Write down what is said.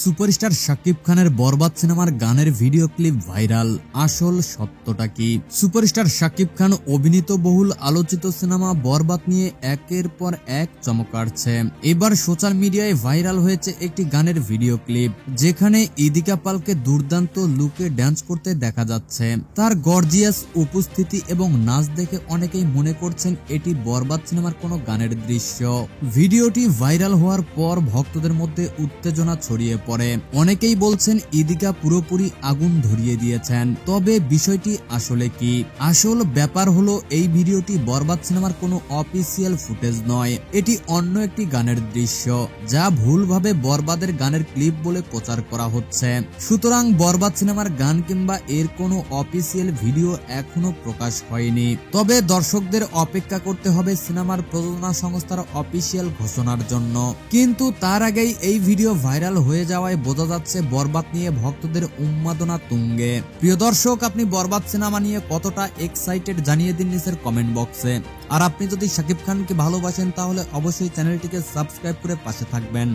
Superstar Shakib খানের বরবাদ সিনেমার গানের ভিডিও ক্লিপ ভাইরাল। আসল সত্যটা কি? সুপারস্টার শাকিব খান অভিনীত বহুল আলোচিত সিনেমা বরবাদ নিয়ে একের পর এক চমক কাটছে। এবার সোশ্যাল মিডিয়ায় ভাইরাল হয়েছে একটি গানের ভিডিও ক্লিপ, যেখানে ইদিকা পালকে দুর্দান্ত লুকে ড্যান্স করতে দেখা যাচ্ছে। তার গর্জিয়াস উপস্থিতি এবং নাচ দেখে অনেকেই মনে করছেন এটি বরবাদ সিনেমার কোনো গানের দৃশ্য। ভিডিওটি ভাইরাল হওয়ার পর ভক্তদের মধ্যে উত্তেজনা ছড়িয়ে পড়ে। অনেকেই বলছেন ইদিকা পুরোপুরি আগুন ধরিয়ে দিয়েছেন। তবে বিষয়টি আসলে কি? আসল ব্যাপার হলো এই ভিডিওটি বরবাদ সিনেমার কোনো অফিসিয়াল ফুটেজ নয়, এটি অন্য একটি গানের দৃশ্য, যা ভুলভাবে বরবাদের গানের ক্লিপ বলে প্রচার করা হচ্ছে। সুতরাং বরবাদ সিনেমার গান কিংবা এর কোনো অফিসিয়াল ভিডিও এখনো প্রকাশ হয়নি। তবে দর্শকদের অপেক্ষা করতে হবে সিনেমার প্রযোজনা সংস্থার অফিসিয়াল ঘোষণার জন্য। কিন্তু তার আগেই এই ভিডিও ভাইরাল হয়ে যাওয়ায় বোঝা যাচ্ছে বরবাদ নিয়ে ভক্তদের উন্মাদনা তুঙ্গে। প্রিয় দর্শক, আপনি বরবাদ সিনেমা নিয়ে কতটা এক্সাইটেড জানিয়ে দিন নিচের কমেন্ট বক্সে। আর আপনি যদি শাকিব খানকে ভালোবাসেন তাহলে অবশ্যই চ্যানেলটিকে সাবস্ক্রাইব করে পাশে থাকবেন।